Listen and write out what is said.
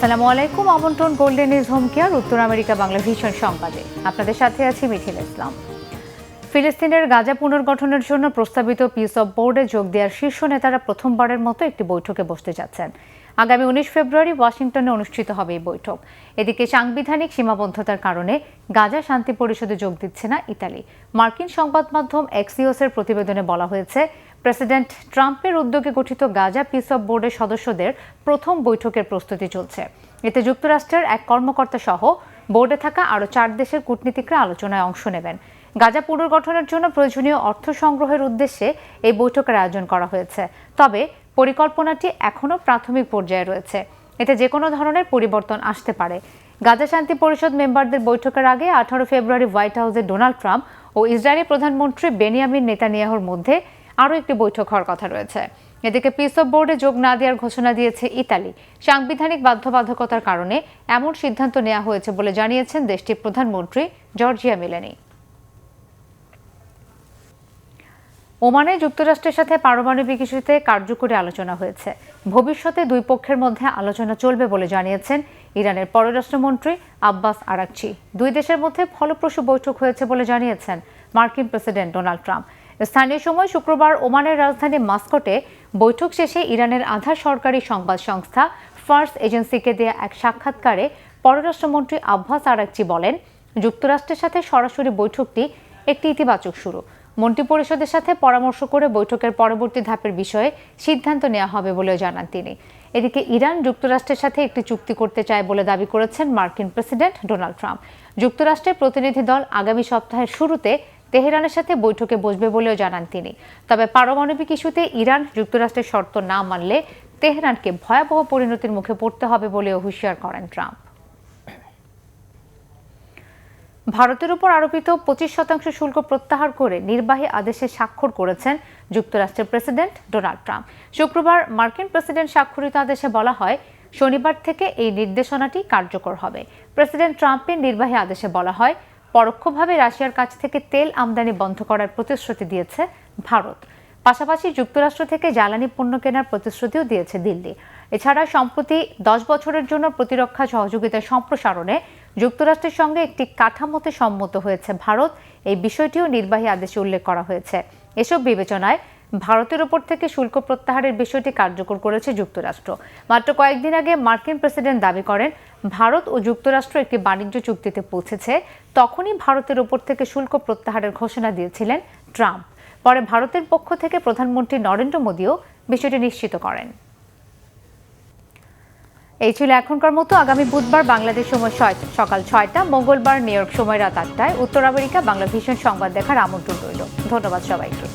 আসসালামু আলাইকুম। আমন্ত্রণ গোল্ডেন নিউজ হোম কেয়ার উত্তর আমেরিকা বাংলা ভিশন সংবাদে। আপনাদের সাথে আছি মিথিল ইসলাম। ফিলিস্তিনের গাজা পুনর্গঠনের জন্য প্রস্তাবিত পিস অফ বোর্ডে যোগ দেওয়ার শীর্ষ নেতারা প্রথমবারের মতো একটি বৈঠকে বসতে যাচ্ছেন। আগামী 19 ফেব্রুয়ারি ওয়াশিংটনে অনুষ্ঠিত হবে এই বৈঠক। এদিকে সাংবিধানিক সীমাবদ্ধতার কারণে গাজা শান্তি পরিষদে যোগ দিচ্ছে না ইতালি। মার্কিন সংবাদ মাধ্যম এক্সিওসের প্রতিবেদনে বলা হয়েছে, প্রেসিডেন্ট ট্রাম্পের উদ্যোগে গঠিত গাজা পিস অফ বোর্ডের সদস্যদের প্রথম বৈঠকের প্রস্তুতি চলছে। এতে যুক্তরাষ্ট্রের এক কর্মকর্তা সহ বোর্ডে থাকা আরও 4 দেশের কূটনীতিকরা আলোচনায় অংশ নেবেন। গাজা পুনর্গঠনের জন্য প্রয়োজনীয় অর্থ সংগ্রহের উদ্দেশ্যে এই বৈঠকের আয়োজন করা হয়েছে। তবে পরিকল্পনাটি এখনও প্রাথমিক পর্যায়ে রয়েছে। এতে যে কোনো ধরনের পরিবর্তন আসতে পারে। গাজা শান্তি পরিষদ মেম্বারদের বৈঠকের আগে 18 ফেব্রুয়ারি হোয়াইট হাউসে ডোনাল্ড ট্রাম্প ও ইসরায়েলি প্রধানমন্ত্রী বেনিয়ামিন নেতানিয়াহুর মধ্যে আরও একটি বৈঠক হওয়ার কথা রয়েছে। এদিকে পিস অফ বোর্ডে যোগ না দেওয়ার ঘোষণা দিয়েছে ইতালি। সাংবিধানিক বাধ্যবাধকতার কারণে এমন সিদ্ধান্ত নেওয়া হয়েছে বলে জানিয়েছেন দেশটির প্রধানমন্ত্রী জর্জিয়া মেলোনি। ওমানে যুক্তরাষ্ট্রের সাথে পারমাণবিক ইস্যুতে কার্যকরী আলোচনা হয়েছে। ভবিষ্যতে দুই পক্ষের মধ্যে আলোচনা চলবে বলে জানিয়েছেন ইরানের পররাষ্ট্রমন্ত্রী আব্বাস আরাকচি। দুই দেশের মধ্যে ফলপ্রসূ বৈঠক হয়েছে বলে জানিয়েছেন মার্কিন প্রেসিডেন্ট ডোনাল্ড ট্রাম্প। স্থানীয় সময় শুক্রবার ওমানের রাজধানী মাস্কটে বৈঠক শেষে ইরানের আধা সরকারি সংবাদ সংস্থা ফার্স এজেন্সিকে দেয়া এক সাক্ষাৎকারে পররাষ্ট্রমন্ত্রী আব্বাস আরাকচি বলেন, যুক্তরাষ্ট্রের সাথে সরাসরি বৈঠকটি একটি ইতিবাচক শুরু। মন্ত্রিপরিষদের সাথে পরামর্শ করে বৈঠকের পরবর্তী ধাপের বিষয়ে সিদ্ধান্ত নেওয়া হবে বলেও জানান তিনি। এদিকে ইরান যুক্তরাষ্ট্রের সাথে একটি চুক্তি করতে চায় বলে দাবি করেছেন মার্কিন প্রেসিডেন্ট ডোনাল্ড ট্রাম্প। যুক্তরাষ্ট্রের প্রতিনিধি দল আগামী সপ্তাহের শুরুতে তেহরানের সাথে বৈঠকে বসবে বলেও জানান তিনি। তবে পারমাণবিক ইস্যুতে ইরান যুক্তরাষ্ট্রের শর্ত না মানলে তেহরানকে ভয়াবহ পরিণতির মুখে পড়তে হবে বলেও হুঁশিয়ার করেন ট্রাম্প। ভারতের উপর আরোপিত 25% শুল্ক প্রত্যাহার করে নির্বাহী আদেশে স্বাক্ষর করেছেন যুক্তরাষ্ট্রের প্রেসিডেন্ট ডোনাল্ড ট্রাম্প। শুক্রবার মার্কিন প্রেসিডেন্ট স্বাক্ষরিত আদেশে বলা হয়, শনিবার থেকে এই নির্দেশনাটি কার্যকর হবে। প্রেসিডেন্ট ট্রাম্পের নির্বাহী আদেশে বলা হয়, পরোক্ষভাবে রাশিয়ার কাছ থেকে তেল আমদানি বন্ধ করার প্রতিশ্রুতি দিয়েছে ভারত। পাশাপাশি যুক্তরাষ্ট্র থেকে জ্বালানি পণ্য কেনার প্রতিশ্রুতিও দিয়েছে দিল্লি। এছাড়া সম্প্রতি 10 বছরের জন্য প্রতিরক্ষা সহযোগিতা সম্প্রসারণে যুক্তরাষ্ট্রের সঙ্গে একটি কাঠামোতে সম্মত হয়েছে ভারত। এই বিষয়টিও নির্বাহী আদেশে উল্লেখ করা হয়েছে। এসব বিবেচনায় ভারতের উপর থেকে শুল্ক প্রত্যাহারের বিষয়টি কার্যকর করেছে যুক্তরাষ্ট্র। মাত্র কয়েকদিন আগে মার্কিন প্রেসিডেন্ট দাবি করেন, ভারত ও যুক্তরাষ্ট্র একটি বাণিজ্য চুক্তিতে পৌঁছেছে। তখনই ভারতের উপর থেকে শুল্ক প্রত্যাহারের ঘোষণা দিয়েছিলেন ট্রাম্প। পরে ভারতের পক্ষ থেকে প্রধানমন্ত্রী নরেন্দ্র মোদীও বিষয়টি নিশ্চিত করেন। এই ছিল এখনকার মতো। আগামী বুধবার বাংলাদেশ সময় সকাল 6টা, মঙ্গলবার নিউ ইয়র্ক সময় রাত 8টায় উত্তর আমেরিকা বাংলা ভিশন সংবাদ দেখার আমন্ত্রণ রইল। ধন্যবাদ সবাইকে।